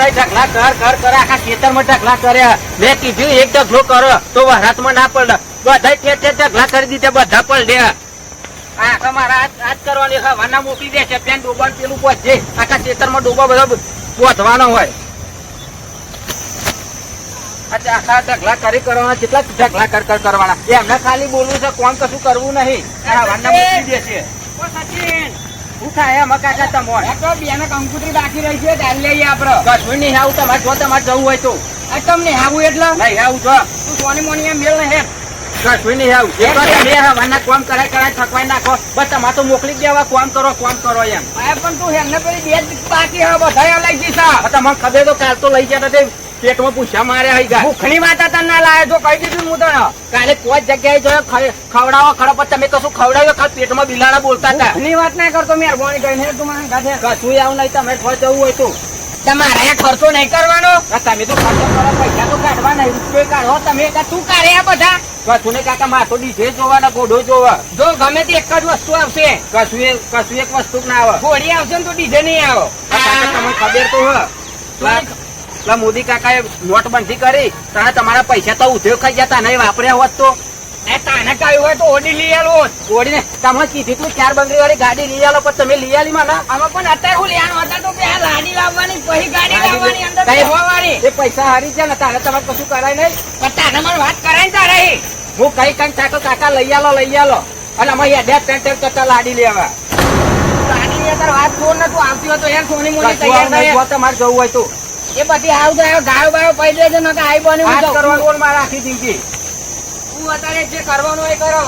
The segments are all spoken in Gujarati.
બધા ઢગલા કર આખા ખેતરમાં ઢગલા કર્યા. મેં કીધું એક ઢગલો કરો તો વરાતમાં ના પડે. બધા ઠેર ઢગલા કરી દીધા, બધા પડ્યા. આખા મારા આજ કરવાની હવાના મોકલી દે છે. પેન ડોબા પેલું પહોંચે આખા ખેતરમાં ડોબા બધા પહોંચવાનો હોય. આખા ઢગલા કરી કરવાના, કેટલા ઢગલા કર કરવાના. એમને ખાલી બોલવું છે, કોમ કશું કરવું નહીં. હવાના મોકલી દે છે. સચિન શું થાય એમાં કાકા તમારે બેને કંકુતરી બાકી રહી છે, ડાલ લઈએ આપડે. કશું નહીં આવું તમારે, જો તમારે જવું હોય તો. તમને આવું એટલે નહીં આવું છો તું સોની મોની એમ મેળ નહીં. કશું નહીં આવું બે હવાના કોમ કરાય થકવાઈ નાખો. બસ તમારે તો મોકલી દેવા, કોમ કરો એમ. પણ તું એમને પેલી બે બાકી હવે બધા લઈ જઈશ. તમને ખબર તો કાલ તો લઈ ગયા પેટમાં પૂછા માર્યા હઈ ગયા. ભૂખની વાત હતા ના લાવે તો કહી દીધું હું તને. કાલે કોઈ જગ્યાએ જોયો ખવડાવો ખરો, પણ તમે કશું ખવડાવ્યો ખાલી પેટમાં બિલાડા બોલતા હતા. ભૂખની વાત ના કરતો મહેરબાની કરીને તું મને કાઢે. કશું આવું નહીં, તમે જવું હોય તો તમારે ખર્ચો નહીં કરવાનો. તમે તો ખર્ચો કરો, પૈસા તો કાઢવા નહીં, રૂપિયો કાઢો તમે. તું કાઢે આ બધા કશું ને કાકા માથો ડીજે જોવાના, ઘોડો જોવા. જો ગમે તે એક જ વસ્તુ આવશે, કશું એક વસ્તુ ના આવે. ઘોડી આવશે ને તો ડીજે નહીં આવે. તમને ખબર તો હોય મોદી કાકા એ નોટબંધી કરી તાણે તમારા પૈસા તો ઉદ્યોગ ખાઈ જતા નહીં વાપર્યા હોત તો. તાને કહ્યું હોય તો ઓડી લઈ આલો. ઓડીને તમે કીધી તું 4 બંગડી વાળી ગાડી લઈ આલો, પણ તમે લઈ આલી મને. આમાં પણ અત્યારે હું લેવાનું હતા તો પેલા લાડી લાવવાની, પછી ગાડી લાવવાની અંદર વાળી. એ પૈસા હારી છે ને તારે તમારે કશું કરાય નહીં. પણ તાને મને વાત કરાય ને તારે હું કઈ થાકો કાકા લઈ આલો. અને અમે યાદ કરતા લાડી લેવા. લાડી લે તાર વાત છોડ ને તું આવતી હોય તો યાર સોની મોની તૈયાર થાય. તમારે જવું હોય તો એ બધી આવું જાય ગાયો બાયો પડી દેજો ને આઈ બની કરવાનું મારે આખી જિંદગી. હું અત્યારે જે કરવાનું એ કરો.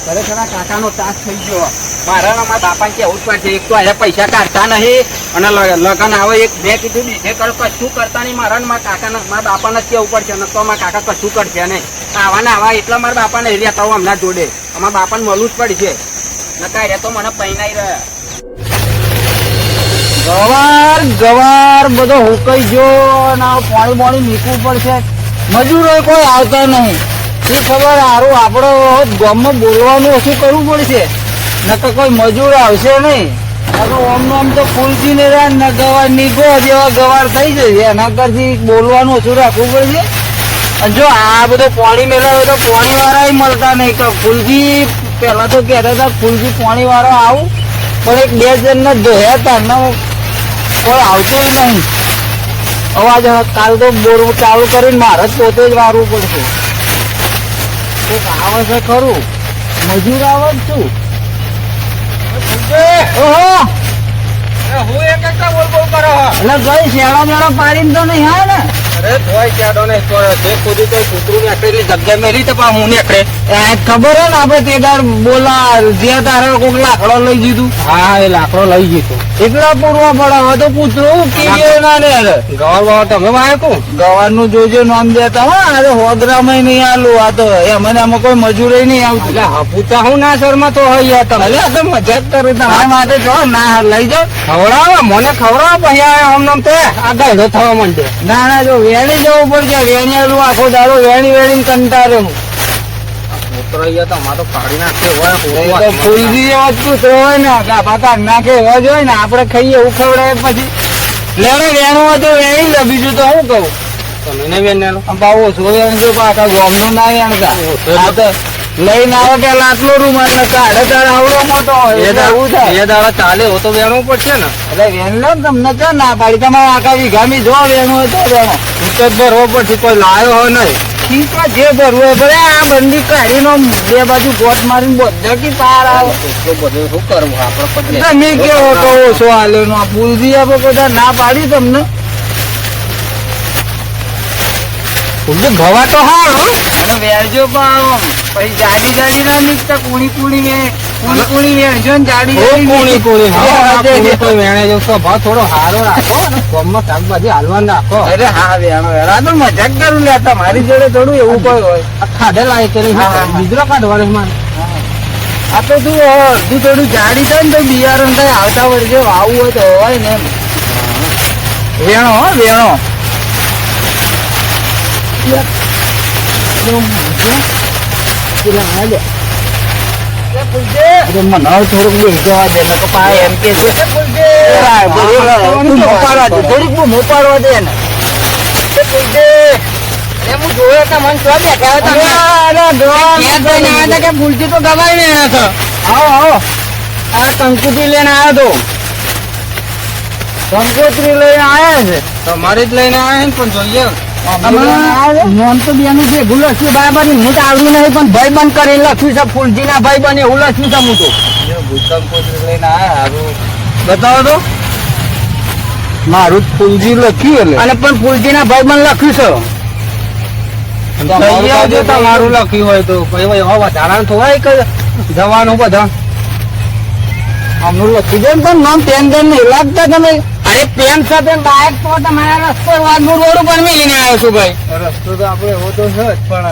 ખરેખર કાકા નો ત્રાસ થઈ ગયો મારા. મારા બાપા કેવું જ પડશે. એક તો અહીંયા પૈસા કાઢતા નહીં અને લગન આવે એક બે કીધું બીજે કરો, કશું કરતા નહીં. મારા કાકા મારા બાપાને જ કેવું પડશે ને તો મારા કાકા કશું કરશે નહીં. આવા એટલા મારા બાપાને લેતા આવું હમણાં જોડે. અમારા બાપાને મળવું જ પડશે નકા રે તો મને પૈનાઈ રહ્યા. ગવાર બધો હુકાઈ ગયો ને પાણી નીકળવું પડશે. મજૂરો કોઈ આવતા નહીં. એ ખબર સારું આપડે ગામમાં બોલવાનું ઓછું કરવું પડશે, નકર કોઈ મજૂર આવશે નહીં. આમ તો ફૂલથી ને ગવાર નીકળો જેવા ગવાર થઈ જશે. એના કરતી બોલવાનું ઓછું રાખવું પડશે. જો આ બધો પાણી મેળવે તો પાણી વાળા મળતા નહીં. તો ફૂલજી પેલા તો કહેતા હતા ફૂલજી પાણી વાળો આવું, પણ એક બે જણ ને ધોયા હતા કોઈ આવતો નહીં. અવાજ કાલ તો બોર ચાલુ કરીને મારે જ પોતે જ વારવું પડશે. કોઈક આવે છે ખરું, મજૂર આવે જ છું. હું એક બોલ બોલ કરો એટલે ગઈ શેડા મેળા પાડીને તો નહીં હા ને. અરે ધોઈ ચાડો ને ખુદી તો કૂતરું નીકળે જગ્યા મેલી તો પણ હું નીકળે. ખબર હે ને આપડે તે દાર બોલા જે તારે કોઈક લાકડો લઈ દીધું. હા એ લાકડો લઈ ગયો એકલા પૂરવા પડે. હવે તો કૂતરું કીએ ના ને ગવાર બાવા તમે વાયકો ગવાર નું જોજો નામ દેતા હા. અરે હોદરામાં નહીં આલું. આ તો એમને આમાં કોઈ મજૂરી નહીં આવતું. એટલે હપુતા હું ના શર્મા તો હોય તમે. અરે આ તો મજાક કરે તમારા માટે જો ના લઈ જાઓ ખવડાવો મને ખવડાવો પછી આમ તે આ ગાયડો થવા માંડે. ના જો વેણી જવું પડશે. વેણિયાલું આખો દાડો વેણી કંટાળે હું. ફૂલજી એવા કૂતરો હોય ને પાકા નાખે એવા જ હોય ને આપડે ખાઈએ એવું ખવડાવે પછી લેડે વેણું હોય તો વેણી લે. બીજું તો શું કહું તમે વેણેલો બાવો છો વેણજો પાકા ગોમનું ના વેણતા. લઈને આવે કે આટલો રૂમાલ ને કાઢે તારે આવડો મોટો હોય એવું થાય. એ દાડા ચાલે હો તો વેણવું પડશે ને. એટલે વેણ લો તમને ચા ના પાડી. તમારે આખા વીઘામી જો વેણું હોય તો વેણો. તો ભરવો પડશે. કોઈ લાયો હોય નહીં ઠીકા જે ભરવું હોય ભરે. આ બંદી કાઢીનો બે બાજુ ગોટ મારીને બધા કી પાર આવે. બધું શું કરવું આપડે. તમે કેવો કહો છો હાલે નો ફૂલજી આપો બધા ના પાડી તમને. ગવા તો હારો અને વેરજો પણ પછી જાડી ના નીકળતા કુણી વેરજો ને જાડી કોઈ વેણે જો સ્વભાવ થોડો હારો રાખો અને કોમમાં શાકભાજી હાલવાનું રાખો. અરે હા વેણો તો મજાક કરું લે. તમારી જોડે થોડું એવું કોઈ હોય. ખાધે લાય કરી બીજરો કાઢવાનું મારે. આ તો તું થોડું જાડી થાય ને તો બિયારણ થાય આવતા વર્ષે વાવું હોય તો હોય ને એમ. વેણો વેણો અરે મને હવે થોડુંક બેસી જવા દે નકર પાછા એમ કે છે તું મોપાડવા દે થોડીક તું મોપાડવા દે ને હું જોયો તો મને શું બેઠા તમે આવ્યા હતા કે ભૂલથી તો દબાઈ ને આવ્યા છો. આવો આ કંકુત્રી લઈને આવ્યો તો કંકોત્રી લઈને આવ્યા છે તમારે જ લઈને આવ્યા ને પણ જોઈએ નોમ તો બેનું છે ભૂલ લખ્યું બરાબર હું તો આવડું નહીં પણ ભાઈ બંધ કરીને લખ્યું છે ફૂલજી ના ભાઈ બને એવું લખ્યું છે હું તો કંકોત્રી લઈને આવ્યા હારું. બતાવો તો મારું જ ફૂલજી લખ્યું એટલે અને પણ ફૂલજી ના ભાઈ બંધ લખ્યું છે લઈ આવજો તમારું લખ્યું હોય તો ભાઈ હવે વધારાનું થોડા કે જવાનું બધા આમનું લખી દે ને પણ નામ પેન પેન નહીં લાગતા તમે અરે પેન સાથે બાઇક તો તમારા રસ્તો વાઘનું રોડ ઉપર મેલીને આવ્યો છું ભાઈ. રસ્તો તો આપણે એવો તો છે જ પણ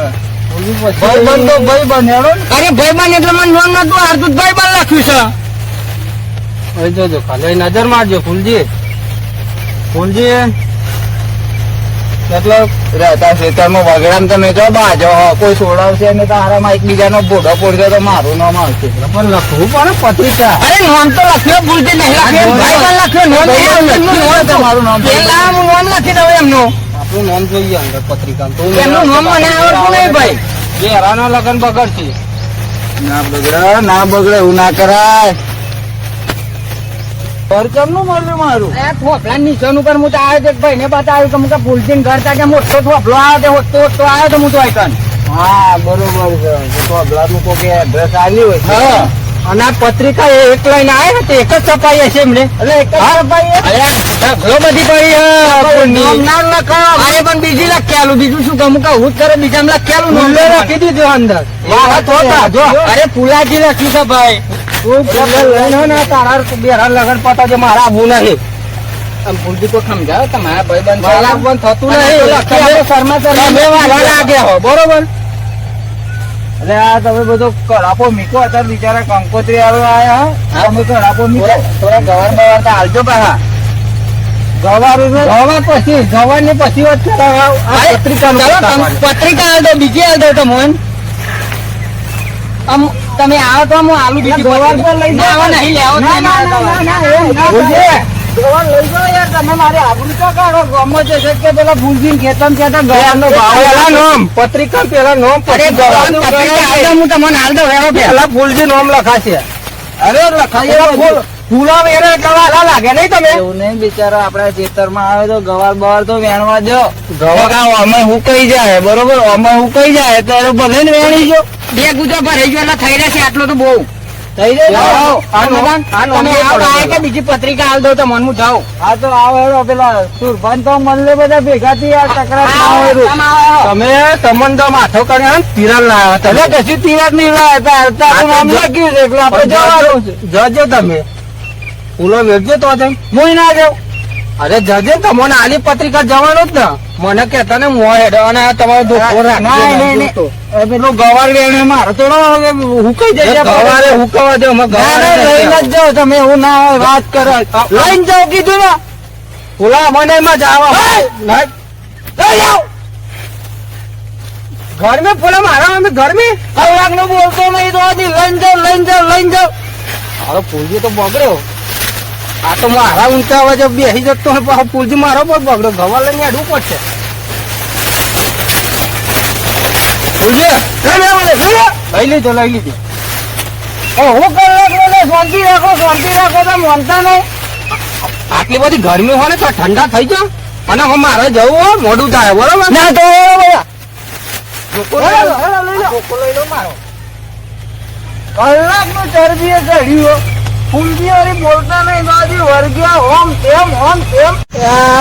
ભાઈ બંધ તો ભાઈ બંધ હેડો ને અરે ભાઈ બન એટલે મને નોમ નતું હારતું ભાઈ બન લખ્યું છે. હવે જોજો ખાલી નજર મારજો ફૂલજી કેટલો રહેતા ખેતરમાં વગડામાં તમે જો બાજો કોઈ છોડાવશે ને તો આરામાં એકબીજાનો બોડો પડશે તો મારું નામ આવશે પણ લખવું પડે પત્રિકા અરે નોમ તો લખ્યો ભૂલથી નહીં લખ્યો ભાઈ બન લખ્યો નોમ લખ્યું તમારું નામ પેલા હું નોમ લખી દઉં એમનું આપણું નામ જોઈએ અંદર પત્રિકા એમનું નામ મને આવડતું નહીં ભાઈ. જે હરાનો લગન બગડશે ના બગડે એવું ના કરાય પરચમનું મળ્યું મારું થોપલા નિશાન ઉપર હું તો આવ્યો તો ભાઈ ને બતાવ્યું કે મુકા ભૂલથી કરતા કે મોટો થોપલો આવ્યો તો હોતો આવ્યો તો હું તો આઈકન. હા બરોબર છે તો અગલાનું કોઈ એડ્રેસ આવ્યું હોય હા અને આ પત્રિકા એક લઈને આવ્યા તો એક જ છપાઈ હશે એમને એટલે એક જ છપાઈ ઘણો બધી પડી નામ ના લખાવ અરે પણ બીજી લખ્યાલું બીજું શું કહું હું જ કરે બીજા લખ્યાલું ફૂલે રાખી દીધું અંદર અરે ફુલાજી લખ્યું છે ભાઈ તું ફૂલે લઈને ને તારા બેરા લગન પતા છે મારા આવું નહીં ભૂલથી તો સમજાવો તમારા ભાઈ મારા બંધ થતું નહીં શર્મા તમે વાલા લાગે હો બરોબર એટલે આ તમે બધો કડાપો મીકો અત્યારે બિચારા કંકોત્રી આવ્યા તમે કડાપો મીકો થોડા ગવાર બવાર તો હાલજો પાછા ગવાર ને પછી વાત પત્રિકા હાલ દો બીજી હાલ દો તમે તમે આવો તો હું આલુ બીજી ગવાર પર લઈ જાઓ નહીં લેવો ગવાર લઈ જાઓ યાર તમે મારી આબરૂ તો કાઢો ગમો છે કે પેલા ભૂલજી ખેતમ કહેતા ગવારનો ભાવ નોમ પત્રિકા પેલા નોમ અરે ગવાર પત્રિકા હાલ દો હું તમને હાલ દો હેરો પેલા ફૂલજી નોમ લખાશે અરે લખાય ફૂલા વેરો એટલે વાલા લાગે નહીં તમે એવું નહીં બિચારો આપડા ખેતરમાં આવે તો ગવાર બવાર તો વેણવા દો ગવાર અમે હું કઈ જાય બરોબર અમે હું કઈ જાય તો ભલે ને વેણી જો બે ગુજો ભરાઈ ગયો એટલે થઈ રહેશે આટલું તો બહુ થઈ જાય કે બીજી પત્રિકા હાલ દો તો મન હું જાઉં હા તો આવો પેલા સુરભાન તો મનલે બધા ભેગા થી આ તકરાર ના હોય તમે તમન તો માથો કર્યા તિરાલ લાવ્યા તમે કશું તિરાલ નહીં લાવ્યા તારું નામ લખ્યું છે એટલે આપણે જવાનું છે જજો તમે ફૂલો વેચજો તો હું ના જાઉં અરે જજે તમને આલી પત્રિકા જવાનું જ ને મને કેતા ને મોં હેડો અને તમારો ધોકો રાખજો પેલો ગવાર વેણે મારો તો હુકાઈ જાય ગવારે હુકવા દો લઈને જ જાઓ તમે એવું ના હોય વાત કરો લઈને જાઓ કીધું ને ફૂલા મને માં જાવ ઘર મેં ફૂલા મારા અમે ઘર મેં કલાક નું બોલતો નહીં તો લઈને જાઓ હવે ફૂલજી તો બગડ્યો આ તો મારા ઊંચા અવાજે બેસી જતો હોય ફૂલજી મારો પણ બગડ્યો ગવા લઈને અડવું પડશે લઈ લીધો હું કલાક શાંતિ રાખો તો માનતા નહીં આટલી બધી ગરમી હોય ને તો ઠંડા થઈ જાવ અને હું મારે જવું હોય મોડું થાય બરોબર ના તો કલાક નું ચરબી ચડ્યું ફૂલજી વાળી બોલતા નહીં બાજુ વર્ગ્યા ઓમ તેમ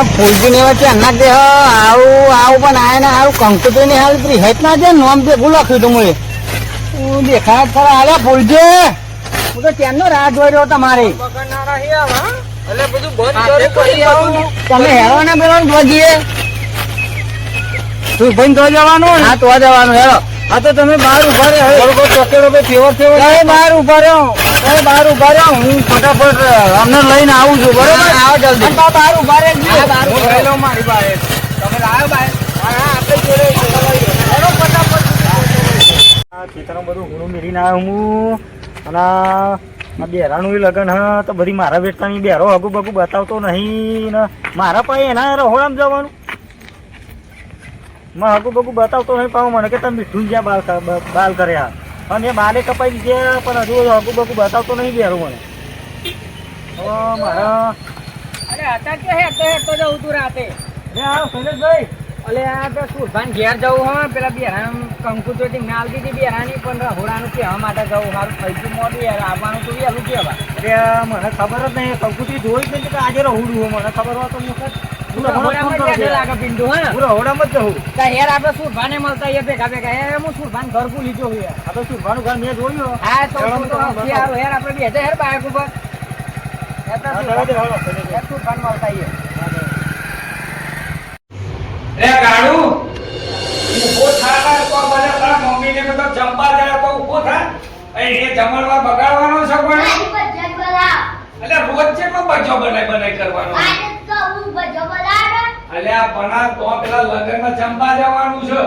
ફૂલજી ને વચ્ચે અનાજ દે આવું પણ આય ને આવું કંકુતરી ની હાલ હેત ના છે નોમ ભેગું લખ્યું તું મને હું દેખાય ખરા હાલે ફૂલજી હું તો ત્યાંનો રાહ જોઈ રહ્યો તમારી તમે હેરો ને પેલો ભજીએ તું ભાઈ તો જવાનું હા તો જવાનું હેરો હા તો તમે બહાર ઉભા રહ્યો ચોકેડો બહાર ઉભા રહ્યો હું ફટાફટ અમને લઈને આવું છું બરોબર આવો જલ્દી બહાર ઉભા રહેજો મારી પાસે તમે લાવ્યો ફટાફટ ખેતરમાં બધું હુડું મેળીને આવ્યો હું અને આ બેરાનું લગન હા તો બધી મારા વેટતાની બેરો હગુ બગુ બતાવતો નહીં ને મારા પાસે એના રહોડામાં જવાનું માં હગુ બગુ બતાવતો નહીં પાઉં મને કે તમે મીઠું જ્યાં બાલ કર્યા અને એ બાલે કપાઈ દીધે પણ હજુ હગુ બગુ બતાવતો નહીં બેરો મને હવે મારા અરે અત્યારે કે હેતો જવું તું રાતે અરે આ શૈલેષભાઈ અલે આ તો સુરભાન ઘેર જવું હા પેલા બેરામ કંકુચોટી નાલ દીધી બેરાની પણ રહોડાનું કહેવા માટે જવું સારું થઈ ગયું મોડું યાર આવવાનું તો વહેલું કહેવા અરે મને ખબર જ નહીં કંકુથી જોઈ જ નહીં કે આજે રહુડું હોય મને ખબર હોય તો હું રહોડામાં જ લાગે પિંડું હા રહોડામાં જ જવું તા યાર આપણે સુરભાને મળતા યાર ભેગા ભેગા યાર હું સુરભાન ઘર ભૂલી ગયો યાર આ તો સુરભાનું ઘર મેં જોયું હા તો યાર આપણે બેસે યાર બાઈક ઉપર સુરભાન મળતા યાર રે ગાડુ ઉભો થા તો બધા તારા મમ્મી ને બધો જમવા જાય તો ઉભો થા એ જમણવા બગાડવાનો છે પણ એટલે રોજ જેટલો બજો બનાય કરવાનો એટલે આ બના તો પેલા લગનમાં જમવા જવાનું છે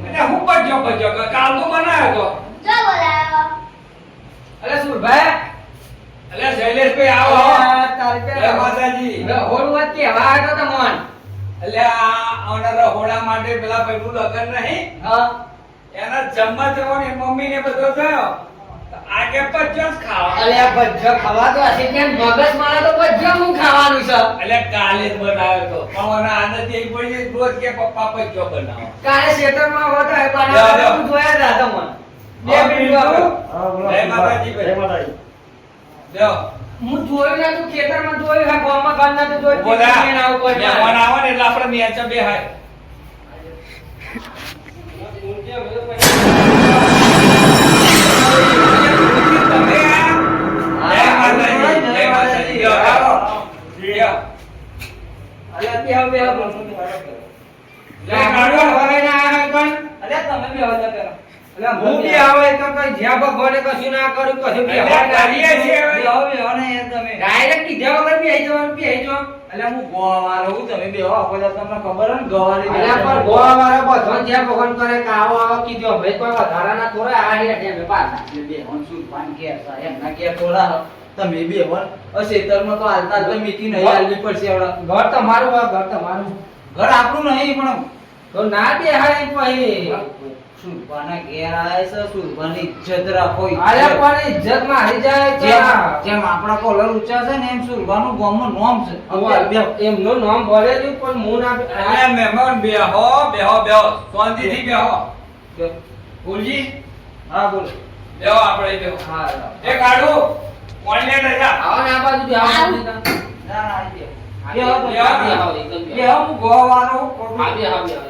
એટલે હું બજો કાલ તો બનાવ્યો તો અરે સુરભાઈ એટલે શૈલેષભાઈ આવો જય માતાજી રહોડું કેવા હતો તમોન એટલે આ રહોડા માટે પેલા ભાઈનું લગન નહીં હા એના જમવા જવાની મમ્મી ને બધો થયો આગે પચસ ખાવા અલે આ ભજ્જો ખાવા તો હશે કે મગજ મારા તો ભજ્જો હું ખાવાનું છે એટલે કાલે જ બનાવ્યો તો પણ આદત એવી પડી ગઈ રોજ કે પપ્પા પચો બનાવો કાલે ખેતરમાં હોતો એ બનાવતો હું જોયા જ હતો મન બે મિનિટ જય માતાજી ભાઈ જય માતાજી લ્યો હું જોયું ના તું ખેતરમાં જોયું હા ગામમાં ગામના તો જોયું બોલા મેં આવું કોઈ મહેમાન આવે ને એટલે આપણે મેચ બે હાય તમે બે ખેતરમાં તો હાલતા તો મીઠી નહીં હાલવી પડશે ઘર તમારું ઘર તમારું ઘર આપણું નહીં પણ તો ના બે હાય પછી સુરપાના ઘેર આવે છે સુરપાની ઇજ્જત રાખો અરે પણ ઇજ્જત માં હારી જાય જેમ આપણા કોલર ઊંચા છે ને એમ સુરપાનું ગામનું નામ છે એમનું નામ બોલે છે પણ હું ના એટલે મહેમાન બેહો શાંતિથી બેહો ફૂલજી હા બોલો બેહો આપણે બેહો હા એ કાઢો કોણ લે રજા આવો ને આ બાજુ બે આવો ના ના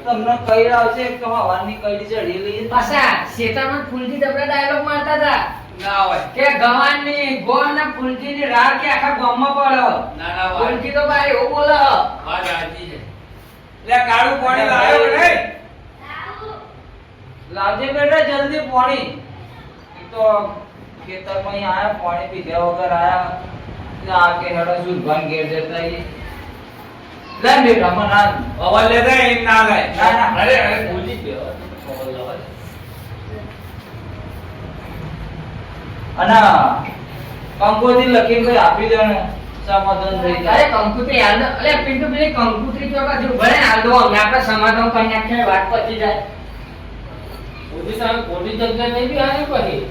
તમને કઈ રહ્યો છે કે હવાની કઈ ચડી લઈ પાછા શેતામાં ફૂલજી ડબડા ડાયલોગ મારતા હતા ના હોય કે ગવાનની ગોના ફૂલજીની રાહ કે આખા ગામમાં પડ્યો ના ના ફૂલજી તો ભાઈ એવું બોલે વાત સાચી છે લે કાળું પાણી લાવ્યો ને લાવજે બેટા જલ્દી પાણી તો ખેતરમાં આયા પાણી પીધા વગર આયા આ કે હેડો સુરભાન ઘેર જતા લે બેટા મને અવલ લે દે એમ ના લાય ના, ના. અરે ફૂલજી બેહો અવલ લાવ અને કંકોત્રી લખીને ભાઈ આપી દેવાનું સમાધાન થઈ જાય અરે કંકોત્રી હાલ અરે પિન્ટુ પેલી કંકોત્રી ચોકા જેવું ભલે હાલ દો અમને આપણે સમાધાન કરી નાખીએ વાત પતી જાય ઓજી સાહેબ ખોટી જગ્યા નહીં બી આવી પછી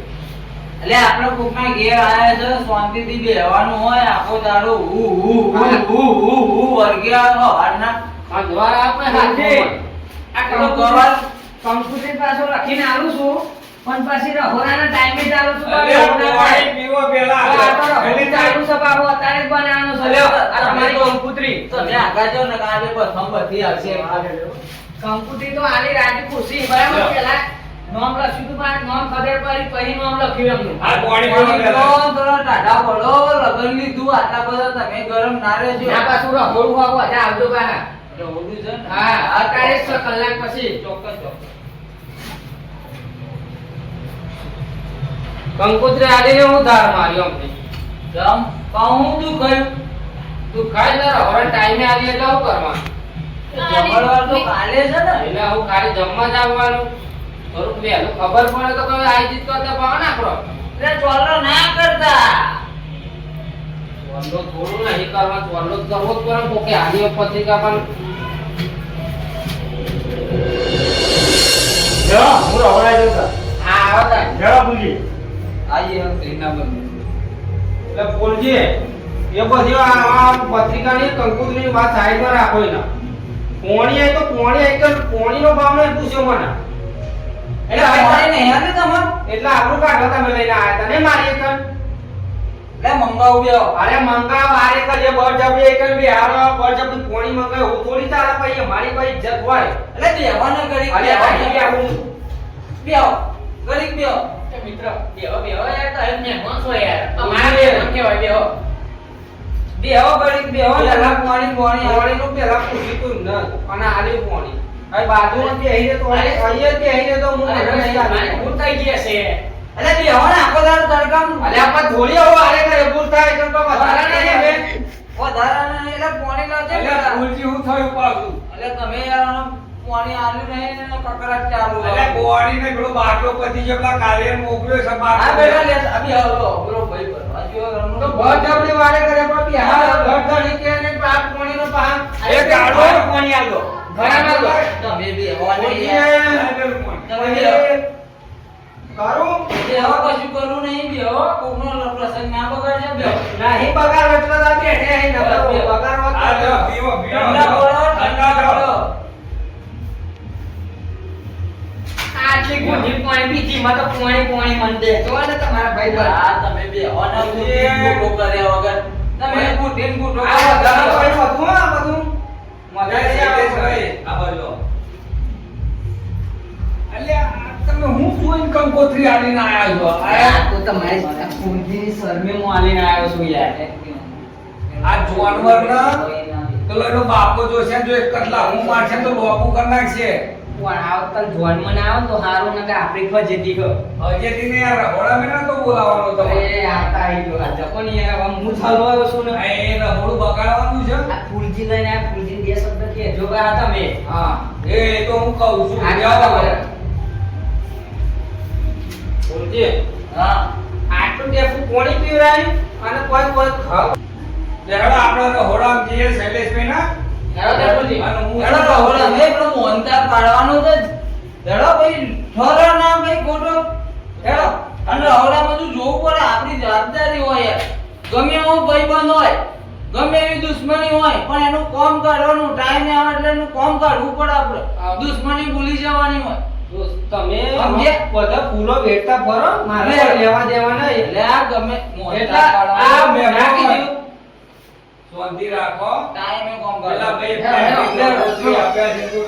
એટલે આપણે કોકના ઘેર આયા છે શાંતિથી બેહવાનું હોય આખો દાડો વર્ગ્યા હવારના આ દ્વાર આપણે હાથે આ કંકોત્રી પાછો લખીને આલું છું પણ પછી રહોડાના ટાઈમે ચાલુ છું અરે પાણી પીવો પેલા પેલી ચાલુ સભાઓ અત્યારે જ બનાવવાનું છે લ્યો આ તમારી કંકુતરી તો મે આગા જો ને કાલે પ્રથમ બધી આવશે કંકુતરી તો આલી રાજી ખુશી બરાબર પેલા નામ લખ્યું તું મારે નામ ખબર પડી પછી નામ લખ્યું એમનું આ પાણી પીવો પેલા તો ટાઢા પડો લગન લીધું આટલા બધા તમે ગરમ ના રહેજો ના પાછું રહોડું આવો આજે આવજો બહાર રહોડું છે હા અત્યારે 6 કલાક પછી ચોક્કસ કંકોત્રી આલીને હું ધાર માર્યો અમને જમ કહું તું કયું તું ખાઈ લે હવે ટાઈમે આવી એટલે હું કરવા જમણવાર તો કાલે છે ને એટલે હું ખાલી જમવા જ આવવાનું થોડુંક વહેલું ખબર પડે તો કોઈ આયોજિત કરતા ભાવ નાખો. એટલે ચોલો ના કરતા. ચોલ્લો થોડું નહીં કરવા, ચોલ્લો જ કરવો જ પડે ને. કોકે હારીઓ પત્રિકા પણ જો હું રવડાઈ દઉં છું. હા આવો તાર. જરા ભૂલી આઈએ હવે કઈના બંધ. એટલે બોલજે એ બધી આ પત્રિકાની કંકુતરીની વાત સાઈડમાં રાખો એના. પોણી આવી તો પોણી આવી તો પોણીનો ભાવ નહીં પૂછ્યો મને. એટલે હવે તમારે નહીં આવે તમાર. એટલે આપણું કાઢવા તમે લઈને આવ્યા હતા ને મારી એક એટલે મંગાવું બે. અરે મંગાવ આરે કે બળજબરી એક બિહારો બળજબરી પોણી મંગાવ હું થોડી ચાલે પછી મારી કોઈ ઇજ્જત હોય. એટલે બેહવાને કરી અરે ભાઈ હું બેહો. ગરીબ બેહો. મિત્ર બેહો બેહો યાર તો એમ મહેમાન છો યાર. અમારા મહેમાન કેવાય બેહો. બેહો ગરીબ બેહો. પેલા પાણી પોણી નું પેલા પૂછી તું ન અને આલી પોણી. હવે બાજુ નથી અહીં તો અહીંયા કે અહીં તો હું નહીં આલી. ભૂલ થઈ ગઈ હશે. એટલે બેહો ને આખો દાડો તડકામ. અરે આપણે થોડી આવો આરે કરે ભૂલ થાય તો વધારે નહીં હવે. વધારાને એટલે પાણી લાવજે. ભૂલજી હું થયું પાછું. એટલે તમે યાર આમ પાણી આલ્યું નહીં ને કકરાટ ચાલુ. અરે ગોળીને પેલો બાટલો પતી ગયો, પેલા કાર્ય મોકલ્યો છે હા બાટલો. બેટા લે અભી આવો બોલો ભાઈ બોલો. આ જો રમણો તો બળજબરી વારે કરે પણ બિહાર ગળધણી કે ને પાપ પોણીનો પાપ એ ગાડો. પાણી આલો ઘણા ના લો તમે બેહો ને બોલજે. યાર. તમે બેહો. કરું બેહો કશું કરવું નહીં બેહો. કોકનો પ્રસંગ ના બગાડજો બેહો. નહીં બગાડ એટલે તો બેઠે અહીં ન બગાડ આ જો, પીવો, પીવો. ઠંડા બોલો ઠંડા ઠંડા બોલો. બોલો. આટલી ગુંજી પાણી પીધી માં તો પાણી મન દે તો ને તમારા ભાઈ બન આ તમે બેહો ને ગુટો કર્યા વગર. તમે ગુટીન ગુટો આ વધારે કોઈ હતું આ બધું મજા એ આવે છે, આ બાજુ. અલ્યા, આ તમે હું જોઈને કંકોત્રી આલીને આયા છો? આ તો તમારી પૂંજીની શરમેમાં આલીને આવ્યો છું યાર આ જાનવરના પેલો એનો બાપો જોશે, જો એક કટલા હું મારશે તો લોપું કરી નાખશે. પણ આવતા જોનમાં ના આવે તો હારું ને કે આપણી ફજેતી ગયો હજેથી ને યાર રહોડા મેં નતો બોલાવવાનો તમે. એ આતા આવી ગયો આ જપન યાર હવે હું ચાલવા આવ્યો છું ને આ એ રહોડું બગાડવાનું છે. આ ફૂલજી લઈને આ ફૂલજી બે શબ્દ કે જો કા હતા મે હા, એ તો હું કહું છું. આ જાઓ. જાઓ ફૂલજી હા આટલું ટેપુ કોણી પીવરાય અને કોઈ કોઈ ખાવ લેહડા આપણે રહોડામાં જઈએ શૈલેષભાઈ ના. હેરો તે ફૂલજી અને હું હેડો તો હોળા મે પેલો મોહનતાર પાડવાનો છે. હેડો ભાઈ ઠોરો ના ભાઈ ખોટો. હેડો અને હોળામાં તો જોવું પડે આપણી જવાબદારી હોય યાર. ગમે એવો ભાઈબંધ હોય ગમે એવી દુશ્મની હોય પણ એનું કામ કાઢવાનું ટાઈમ આવે એટલે એનું કામ કાઢવું પડે આપણે. દુશ્મની ભૂલી જવાની હોય. તમે સમજે? બધા પૂરો વેઠતા ફરો મારે લે. કોઈ લેવા દેવા નહીં એટલે આ ગમે એટલે મોહનતાર આ પાડવાનો મેં રાખી દીધું શાંતિ રાખો. ટાઈમે કામ પેલા કાઢવાનું. ભાઈ હેડો, હેડો, રોટલી આપ્યા છે તો